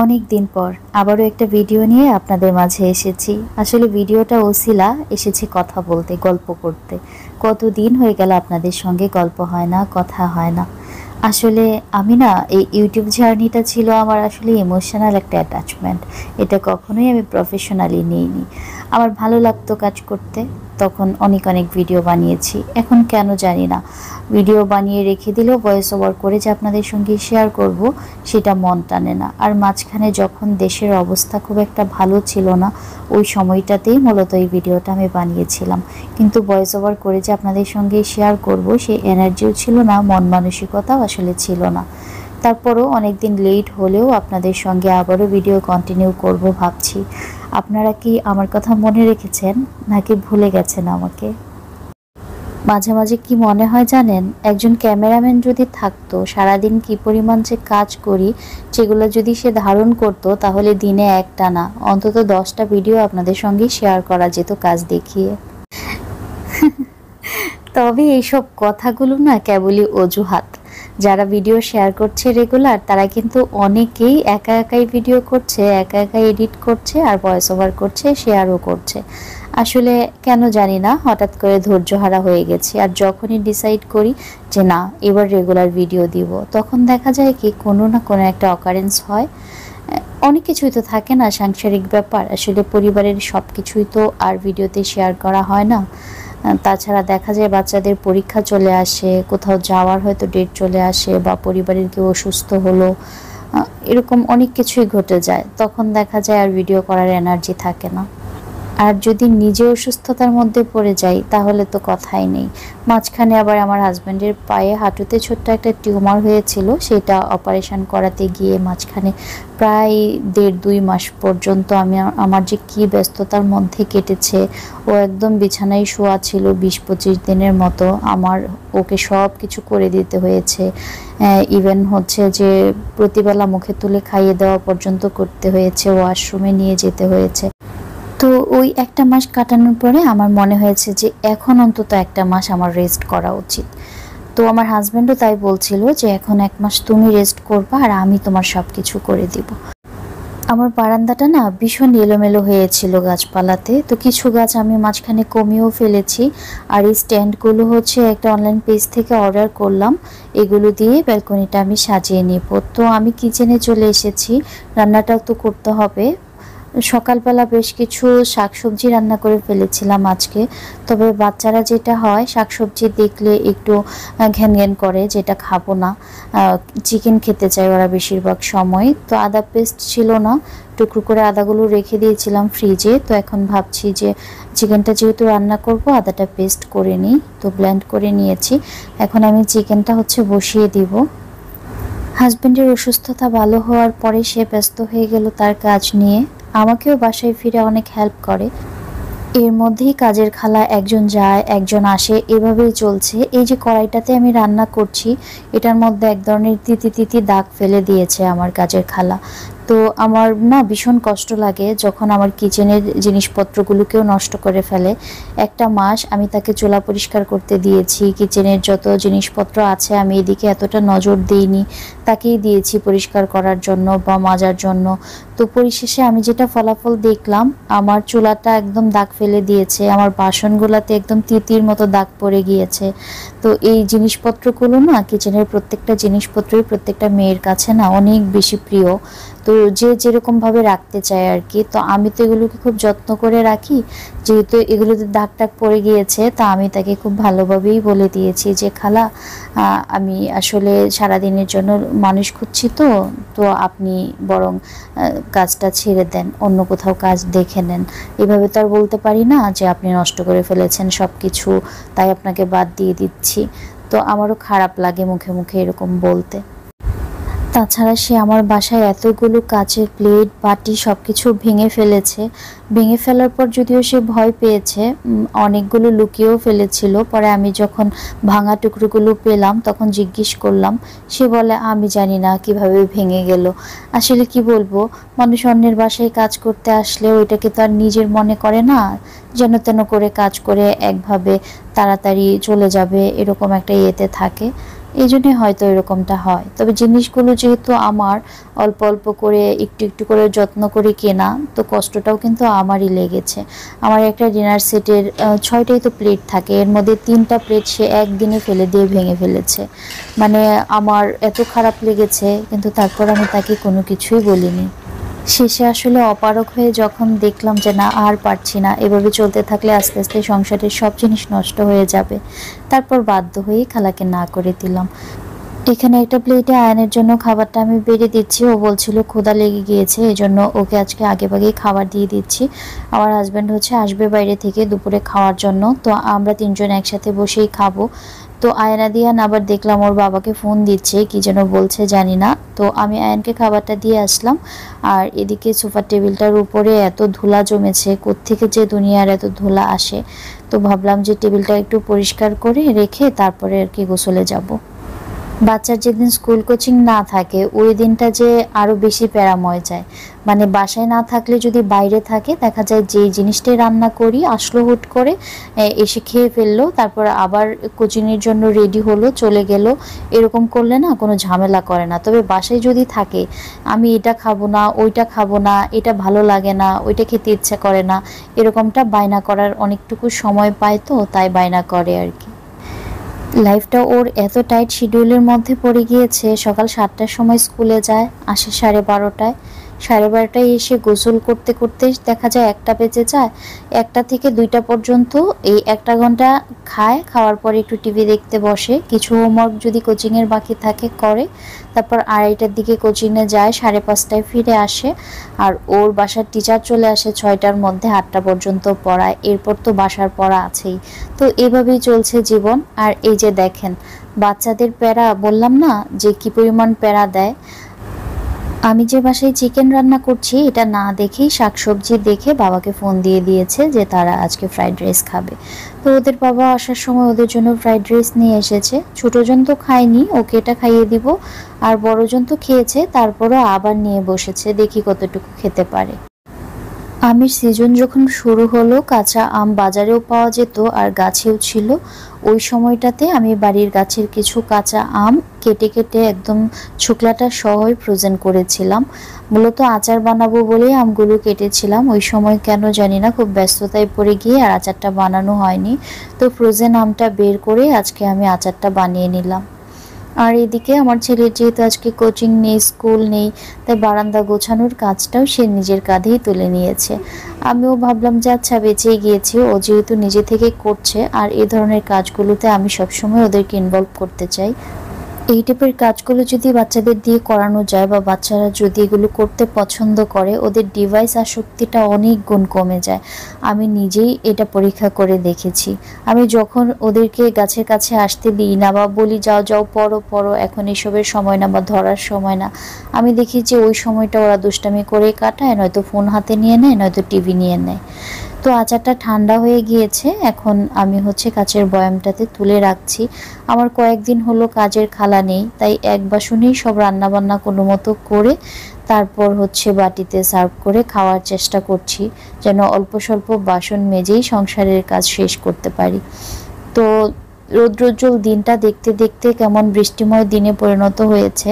অনেক দিন পর আবারও একটা ভিডিও নিয়ে আপনাদের মাঝে এসেছি। আসলে ভিডিওটা ওসিলা এসেছি কথা বলতে, গল্প করতে। কতদিন হয়ে গেল আপনাদের সঙ্গে গল্প হয় না, কথা হয় না। আসলে আমি না এই ইউটিউব জার্নিটা ছিল আমার আসলে ইমোশনাল একটা অ্যাটাচমেন্ট। এটা কখনোই আমি প্রফেশনালি নিইনি। আমার ভালো লাগতো কাজ করতে, তখন অনেক অনেক ভিডিও বানিয়েছি। এখন কেন জানি না, ভিডিও বানিয়ে রেখে দিলেও ভয়েস ওভার করে যে আপনাদের সঙ্গে শেয়ার করব সেটা মন টানে না। আর মাঝখানে যখন দেশের অবস্থা খুব একটা ভালো ছিল না, ওই সময়টাতেই মূলত এই ভিডিওটা আমি বানিয়েছিলাম। কিন্তু ভয়েস ওভার করে যে আপনাদের সঙ্গে শেয়ার করব সেই এনার্জিও ছিল না, মন মানসিকতাও আসলে ছিল না। তারপরও অনেকদিন লেট হলেও আপনাদের সঙ্গে আবারও ভিডিও কন্টিনিউ করব ভাবছি। আপনারা কি আমার কথা মনে রেখেছেন নাকি ভুলে গেছেন আমাকে? মাঝে মাঝে কি মনে হয় জানেন, একজন ক্যামেরাম্যান যদি থাকতো, সারাদিন কি পরিমাণ যে কাজ করি সেগুলো যদি সে ধারণ করতো, তাহলে দিনে একটা না অন্তত 10টা ভিডিও আপনাদের সঙ্গে শেয়ার করা যেত কাজ দেখিয়ে। তবে এইসব কথাগুলো না কেবলই অজুহাত। যারা ভিডিও শেয়ার করছে রেগুলার, তারা কিন্তু অনেকেই একা একাই ভিডিও করছে, একা একা এডিট করছে, আর ভয়েস ওভার করছে, শেয়ারও করছে। আসলে কেন জানি না, হঠাৎ করে ধৈর্যহারা হয়ে গেছি। আর যখনই ডিসাইড করি যে না এবার রেগুলার ভিডিও দিব, তখন দেখা যায় কি কোনো না কোনো একটা অকারেন্স হয়। অনেক কিছুই তো থাকে না, সাংসারিক ব্যাপার, আসলে পরিবারের সব কিছুই তো আর ভিডিওতে শেয়ার করা হয় না। তাছাড়া দেখা যায় বাচ্চাদের পরীক্ষা চলে আসে, কোথাও যাওয়ার হয়তো ডেট চলে আসে, বা পরিবারের কেউ অসুস্থ হলো, এরকম অনেক কিছুই ঘটে যায়। তখন দেখা যায় আর ভিডিও করার এনার্জি থাকে না। আর যদি নিজে অসুস্থতার মধ্যে পড়ে যাই তাহলে তো কথাই নেই। মাঝখানে আবার আমার হাজব্যান্ডের পায়ে হাঁটুতে ছোট্ট একটা টিউমার হয়েছিল, সেটা অপারেশন করাতে গিয়ে মাঝখানে প্রায় 1.5-2 মাস পর্যন্ত আমার যে কি ব্যস্ততার মধ্যে কেটেছে। ও একদম বিছানায় শোয়া ছিল 20-25 দিনের মতো। আমার ওকে সব কিছু করে দিতে হয়েছে, ইভেন হচ্ছে যে প্রতিবেলা মুখে তুলে খাইয়ে দেওয়া পর্যন্ত করতে হয়েছে, ওয়াশরুমে নিয়ে যেতে হয়েছে। তো ওই একটা মাস কাটানোর পরে আমার মনে হয়েছে যে এখন অন্তত একটা মাস আমার রেস্ট করা উচিত। তো আমার হাজব্যান্ডও তাই বলছিল যে এখন 1 মাস তুমি রেস্ট করবা আর আমি তোমার সব কিছু করে দিব। আমার বারান্দাটা না ভীষণ এলোমেলো হয়েছিল গাছপালাতে, তো কিছু গাছ আমি মাঝখানে কমিয়েও ফেলেছি। আর এই স্ট্যান্ডগুলো হচ্ছে একটা অনলাইন পেজ থেকে অর্ডার করলাম, এগুলো দিয়ে ব্যালকনিটা আমি সাজিয়ে নেব। তো আমি কিচেনে চলে এসেছি, রান্নাটাও তো করতে হবে। সকালবেলা বেশ কিছু শাকসবজি রান্না করে ফেলেছিলাম আজকে। তবে বাচ্চারা যেটা হয়, শাকসবজি দেখলে একটু ঘ্যান ঘ্যান করে, যেটা খাবো না। চিকেন খেতে চায় ওরা বেশিরভাগ সময়। তো আদা পেস্ট ছিল না, টুকরো করে আদাগুলো রেখে দিয়েছিলাম ফ্রিজে। তো এখন ভাবছি যে চিকেনটা যেহেতু রান্না করব, আদাটা পেস্ট করে নিই। তো ব্লেন্ড করে নিয়েছি, এখন আমি চিকেনটা হচ্ছে বসিয়ে দিব। হাজব্যান্ডের অসুস্থতা ভালো হওয়ার পরে সে ব্যস্ত হয়ে গেল তার কাজ নিয়ে। আমাকেও বাসায় ফিরে অনেক হেল্প করে। এর মধ্যেই কাজের খালা একজন যায় একজন আসে, এভাবেই চলছে। এই যে কড়াইটাতে আমি রান্না করছি, এটার মধ্যে এক ধরনের তিতি তিতি দাগ ফেলে দিয়েছে আমার কাজের খালা। তো আমার না ভীষণ কষ্ট লাগে যখন আমার কিচেনের জিনিসপত্রগুলোকেও নষ্ট করে ফেলে। একটা মাস আমি তাকে চুলা পরিষ্কার করতে দিয়েছি, কিচেনের যত জিনিসপত্র আছে আমি এদিকে এতটা নজর দিইনি, তাকেই দিয়েছি পরিষ্কার করার জন্য বা মাজার জন্য। তো পরিশেষে আমি যেটা ফলাফল দেখলাম, আমার চুলাটা একদম দাগ ফেলে দিয়েছে, আমার বাসনগুলোতে একদম তিতির মতো দাগ পড়ে গিয়েছে। তো এই জিনিসপত্রগুলো না, কিচেনের প্রত্যেকটা জিনিসপত্রই প্রত্যেকটা মেয়ের কাছে না অনেক বেশি প্রিয়। তো যে যেরকমভাবে রাখতে চায় আর কি। তো আমি তো এগুলোকে খুব যত্ন করে রাখি। যেহেতু এগুলোতে দাগ টাগ পড়ে গিয়েছে, তা আমি তাকে খুব ভালোভাবেই বলে দিয়েছি যে খালা, আমি আসলে সারাদিনের জন্য মানুষ খুঁজছি, তো তো আপনি বরং কাজটা ছেড়ে দেন, অন্য কোথাও কাজ দেখে নেন। এভাবে তো আর বলতে পারি না যে আপনি নষ্ট করে ফেলেছেন সব কিছু, তাই আপনাকে বাদ দিয়ে দিচ্ছি। তো আমারও খারাপ লাগে মুখে মুখে এরকম বলতে। তাছাড়া সে আমার বাসায় এতগুলো কাচের প্লেট বাটি সব কিছু ভেঙে ফেলেছে। ভেঙে ফেলার পর যদিও সে ভয় পেয়েছে, অনেকগুলো লুকিয়েও ফেলেছিল। পরে আমি যখন ভাঙা টুকরোগুলো পেলাম তখন জিজ্ঞেস করলাম, সে বলে আমি জানি না কিভাবে ভেঙে গেল। আসলে কি বলবো, মানুষ অন্যের বাসায় কাজ করতে আসলে ওইটাকে তো আর নিজের মনে করে না, যেন তেন করে কাজ করে একভাবে তাড়াতাড়ি চলে যাবে এরকম একটা ইয়েতে থাকে। এই জন্যই হয়তো এরকমটা হয়। তবে জিনিসগুলো যেহেতু আমার অল্প অল্প করে একটু একটু করে যত্ন করে কেনা, তো কষ্টটাও কিন্তু আমারই লেগেছে। আমার একটা ডিনার সেটের 6টাই তো প্লেট থাকে, এর মধ্যে 3টা প্লেট সে একদিনে ফেলে দিয়ে ভেঙে ফেলেছে। মানে আমার এত খারাপ লেগেছে, কিন্তু তারপর আমি তাকে কোনো কিছুই বলিনি। শেষে আসলে অপারগ হয়ে যখন দেখলাম যে না আর পারছি না, এভাবে চলতে থাকলে আস্তে আস্তে সংসারের সব জিনিস নষ্ট হয়ে যাবে, তারপর বাধ্য হয়েই খালাকে না করে দিলাম। এখানে একটা প্লেটে আয়ানের জন্য খাবারটা আমি বেড়ে দিচ্ছি। ও বলছিল ক্ষুধা লেগে গিয়েছে, এজন্য ওকে আজকে আগেভাগেই খাবার দিয়ে দিচ্ছি। আমার হাজব্যান্ড আসবে বাইরে থেকে দুপুরে খাওয়ার জন্য, তো আমরা 3জন একসাথে বসেই খাবো। তো আয়না দিয়ান আবার দেখলাম ওর বাবাকে ফোন দিচ্ছে, কি যেন বলছে জানি না। তো আমি আয়ানকে খাবারটা দিয়ে আসলাম। আর এদিকে সোফার টেবিলটার উপরে এত ধুলা জমেছে, কোত্থেকে যে দুনিয়ার এত ধুলা আসে। তো ভাবলাম যে টেবিলটা একটু পরিষ্কার করে রেখে তারপরে আর কি গোসলে যাব। বাচ্চার যেদিন স্কুল কোচিং না থাকে ওই দিনটা যে আরো বেশি প্যারাময় যায়। মানে বাসায় না থাকলে যদি বাইরে থাকে দেখা যায় যে জিনিসটাই রান্না করি আসলো হুট করে, এসে খেয়ে ফেললো, তারপর আবার কোচিংয়ের জন্য রেডি হলো চলে গেল। এরকম করলে না কোনো ঝামেলা করে না। তবে বাসায় যদি থাকে আমি এটা খাবো না, ওইটা খাবো না, এটা ভালো লাগে না, ওইটা খেতে ইচ্ছা করে না, এরকমটা বায়না করার অনেকটুকু সময় পায়, তো তাই বায়না করে আর কি। লাইফটা ওর এত টাইট শিডিউলের মধ্যে পড়ে গিয়েছে, সকাল 7টার সময় স্কুলে যায়, আসে 12:30টায়। 12:30টায় এসে গোসল করতে করতে দেখা যায় 1টা বেজে যায়। 1টা থেকে 2টা পর্যন্ত এই 1টা ঘন্টা খায়, খাওয়ার পরে একটু টিভি দেখতে বসে, কিছু হোমওয়ার্ক যদি কোচিংয়ের বাকি থাকে করে। তারপর 2:30টার দিকে কোচিংয়ে যায়, 5:30টায় ফিরে আসে। আর ওর বাসার টিচার চলে আসে 6টার মধ্যে, 8টা পর্যন্ত পড়ায়, এরপর তো বাসার পড়া আছেই। তো এভাবেই চলছে জীবন। আর এই যে দেখেন বাচ্চাদের প্যারা, বললাম না যে কি পরিমাণ প্যারা দেয়। আমি যে বাসায় চিকেন রান্না করছি এটা না দেখেই শাকসবজি দেখে বাবাকে ফোন দিয়ে দিয়েছে যে তারা আজকে ফ্রাইড রাইস খাবে। তো ওদের বাবা আসার সময় ওদের জন্য ফ্রাইড রাইস নিয়ে এসেছে। ছোটজন তো খায়নি, ওকে এটা খাইয়ে দিব। আর বড়জন তো খেয়েছে, তারপরও আবার নিয়ে বসেছে, দেখি কতটুকু খেতে পারে। আমের সিজন যখন শুরু হলো, কাঁচা আম বাজারেও পাওয়া যেত আর গাছেও ছিল। ওই সময়টাতে আমি বাড়ির গাছের কিছু কাঁচা আম কেটে কেটে একদম শুকলাটা সহই ফ্রোজেন করেছিলাম। মূলত আচার বানাবো বলেই আমগুলো কেটেছিলাম। ওই সময় কেন জানি না খুব ব্যস্ততায় পড়ে গিয়ে আর আচারটা বানানো হয়নি। তো ফ্রোজেন আমটা বের করে আজকে আমি আচারটা বানিয়ে নিলাম। আর এদিকে আমার ছেলের যেহেতু আজকে কোচিং নেই, স্কুল নেই, তাই বারান্দা গোছানোর কাজটাও সে নিজের কাঁধেই তুলে নিয়েছে। আমিও ভাবলাম যে আচ্ছা বেঁচেই গিয়েছি, ও যেহেতু নিজে থেকে করছে, আর এই ধরনের কাজগুলোতে আমি সবসময় ওদেরকে ইনভলভ করতে চাই। এই টাইপের কাজগুলো যদি বাচ্চাদের দিয়ে করানো যায় বা বাচ্চারা যদি এগুলো করতে পছন্দ করে, ওদের ডিভাইস আসক্তিটা অনেক গুণ কমে যায়। আমি নিজেই এটা পরীক্ষা করে দেখেছি। আমি যখন ওদেরকে গাছের কাছে আসতে দিই না বা বলি যাও যাও পড়ো পড়ো, এখন এসবের সময় না বা ধরার সময় না, আমি দেখি যে ওই সময়টা ওরা দুষ্টামি করে কাটায়, নয়তো ফোন হাতে নিয়ে নেয়, নয়তো টিভি নিয়ে নেয়। তো আচারটা ঠান্ডা হয়ে গিয়েছে, এখন আমি কাচের বয়ামটাতে তুলে রাখছি। আমার কয়েকদিন হলো কাজের খালা নেই, তাই এক বাসনেই সব রান্নাবান্না কোনো মতো করে তারপর বাটিতে সার্ভ করে খাওয়ার চেষ্টা করছি, যেন অল্প স্বল্প বাসন মেজেই সংসারের কাজ শেষ করতে পারি। তো রৌদ্রোজ্জ্বল দিনটা দেখতে দেখতে কেমন বৃষ্টিময় দিনে পরিণত হয়েছে,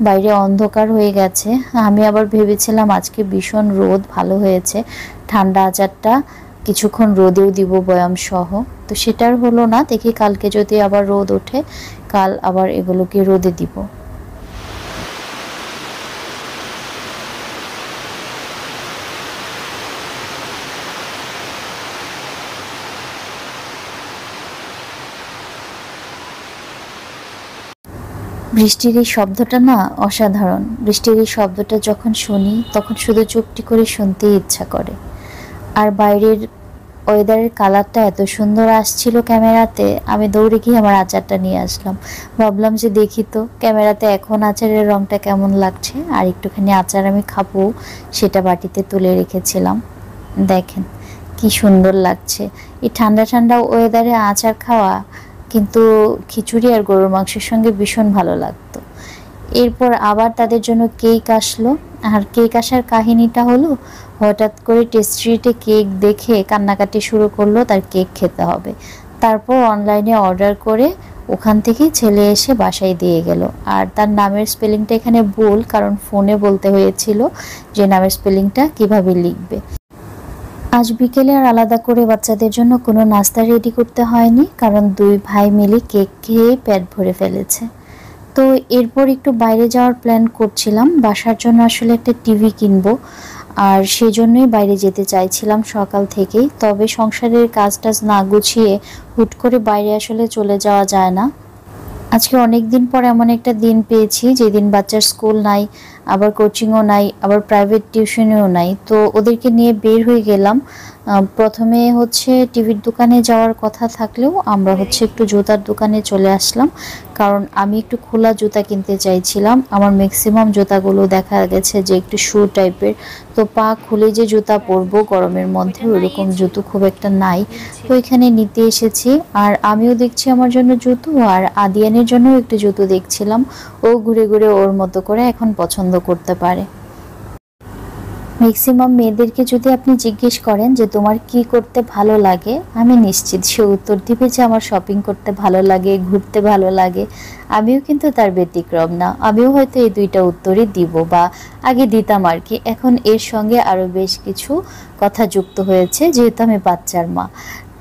বাইরে অন্ধকার হয়ে গেছে। আমি আবার ভেবেছিলাম আজকে ভীষণ রোদ, ভালো হয়েছে, ঠান্ডা আচারটা কিছুক্ষণ রোদেও দিব বয়াম সহ। তো সেটার হলো না, দেখি কালকে যদি আবার রোদ ওঠে, কাল আবার এগুলোকে রোদে দিব। বৃষ্টির এই শব্দটা না অসাধারণ। বৃষ্টির এই শব্দটা যখন শুনি তখন শুধু চুপটি করে শুনতেই ইচ্ছা করে। আর বাইরের ওয়েদারের কালারটা এত সুন্দর আসছিল ক্যামেরাতে, আমি দৌড়ে গিয়ে আমার আচারটা নিয়ে আসলাম। ভাবলাম যে দেখি তো ক্যামেরাতে এখন আচারের রংটা কেমন লাগছে, আর একটুখানি আচার আমি খাবো, সেটা বাটিতে তুলে রেখেছিলাম। দেখেন কি সুন্দর লাগছে এই ঠান্ডা ঠান্ডা ওয়েদারে আচার খাওয়া, কিন্তু খিচুড়ি আর গরুর মাংসের সঙ্গে ভীষণ ভালো লাগতো। এরপর আবার তাদের জন্য কেক আসলো। আর কেক আসার কাহিনীটা হলো, হঠাৎ করে টেস্ট্রিটে কেক দেখে কান্নাকাটি শুরু করলো, তার কেক খেতে হবে। তারপর অনলাইনে অর্ডার করে ওখান থেকেই ছেলে এসে বাসায় দিয়ে গেল। আর তার নামের স্পেলিংটা এখানে ভুল, কারণ ফোনে বলতে হয়েছিল যে নামের স্পেলিংটা কিভাবে লিখবে। আজ বিকেলে আর আলাদা করে বাচ্চাদের জন্য কোনো নাস্তা রেডি করতে হয়নি, কারণ দুই ভাই মিলে কেক খেয়ে পেট ভরে ফেলেছে। তো এরপর একটু বাইরে যাওয়ার প্ল্যান করছিলাম, বাসার জন্য আসলে একটা টিভি কিনবো, আর সেজন্যই বাইরে যেতে চাইছিলাম সকাল থেকেই। তবে সংসারের কাজ টাজ না গুছিয়ে হুট করে বাইরে আসলে চলে যাওয়া যায় না। আজকে অনেক দিন পর এমন একটা দিন পেয়েছি যেদিন বাচ্চার স্কুল নাই, আবার কোচিংও নাই, আবার প্রাইভেট টিউশনেও নাই। তো ওদেরকে নিয়ে বের হয়ে গেলাম। প্রথমে হচ্ছে টিভির দোকানে যাওয়ার কথা থাকলেও আমরা হচ্ছে একটু জুতার দোকানে চলে আসলাম, কারণ আমি একটু খোলা জুতা কিনতে চাইছিলাম। আমার ম্যাক্সিমাম জুতাগুলো দেখা গেছে যে একটু শু টাইপের, তো পা খুলে যে জুতা পরবো গরমের মধ্যে ওইরকম জুতো খুব একটা নাই। তো এখানে নিতে এসেছি, আর আমিও দেখছি আমার জন্য জুতো, আর আদিয়ানের জন্য একটু জুতো দেখছিলাম। ও ঘুরে ঘুরে ওর মতো করে এখন পছন্দ করতে পারে। ম্যাক্সিমাম মেয়েদেরকে যদি আপনি জিজ্ঞেস করেন যে তোমার কি করতে ভালো লাগে, আমি নিশ্চিত সে উত্তর দিবে যে আমার শপিং করতে ভালো লাগে, ঘুরতে ভালো লাগে। আমিও কিন্তু তার ব্যতিক্রম না, আমিও হয়তো এই দুইটা উত্তরই দিব, বা আগে দিতাম আর কি। এখন এর সঙ্গে আরও বেশ কিছু কথা যুক্ত হয়েছে, যেহেতু আমি বাচ্চার মা।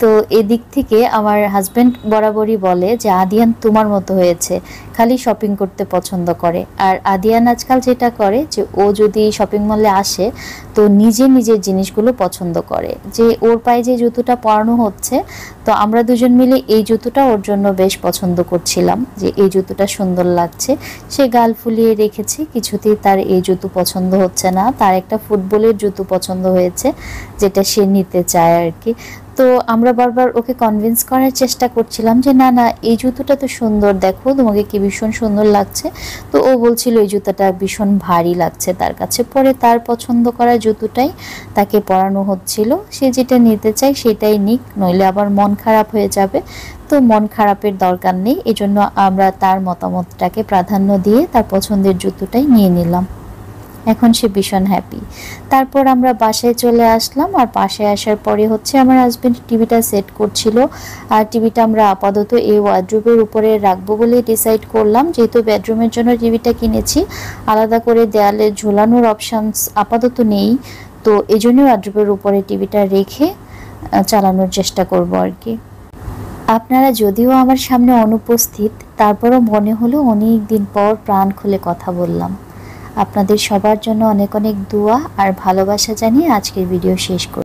তো এদিক থেকে আমার হাজব্যান্ড বরাবরই বলে যে আদিয়ান তোমার মতো হয়েছে, খালি শপিং করতে পছন্দ করে। আর আদিয়ান আজকাল যেটা করে যে ও যদি শপিং মলে আসে তো নিজে নিজের জিনিসগুলো পছন্দ করে, যে ওর পায়ে যে জুতোটা পরানো হচ্ছে, তো আমরা দুজন মিলে এই জুতোটা ওর জন্য বেশ পছন্দ করছিলাম যে এই জুতোটা সুন্দর লাগছে। সে গাল ফুলিয়ে রেখেছে, কিছুতেই তার এই জুতো পছন্দ হচ্ছে না। তার একটা ফুটবলের জুতো পছন্দ হয়েছে, যেটা সে নিতে চায় আর কি। তো আমরা বারবার ওকে কনভিন্স করার চেষ্টা করছিলাম যে না না, এই জুতোটা তো সুন্দর, দেখো তোমাকে কি ভীষণ সুন্দর লাগছে। তো ও বলছিল এই জুতোটা ভীষণ ভারী লাগছে তার কাছে। পরে তার পছন্দ করা জুতোটাই তাকে পরানো হচ্ছিল, সে যেটা নিতে চায় সেটাই নিক, নইলে আবার মন খারাপ হয়ে যাবে। তো মন খারাপের দরকার নেই, এজন্য আমরা তার মতামতটাকে প্রাধান্য দিয়ে তার পছন্দের জুতোটাই নিয়ে নিলাম। এখন সে ভীষণ হ্যাপি। তারপর আমরা বাসায় চলে আসলাম, আর বাসায় আসার পরে হচ্ছে আমার হাজবেন্ড টিভিটা সেট করছিল। আর টিভিটা আমরা আপাতত এই ওয়ার্ড্রোবের উপরে রাখবো বলে ডিসাইড করলাম, যেহেতু বেডরুমের জন্য টিভিটা কিনেছি, আলাদা করে দেয়ালে ঝোলানোর অপশানস আপাতত নেই। তো এই জন্য ওয়ার্ড্রোবের উপরে টিভিটা রেখে চালানোর চেষ্টা করব আর কি। আপনারা যদিও আমার সামনে অনুপস্থিত, তারপরও মনে হলো অনেক দিন পর প্রাণ খুলে কথা বললাম। আপনাদের সবার জন্য অনেক অনেক দোয়া আর ভালোবাসা জানিয়ে আজকের ভিডিও শেষ করি।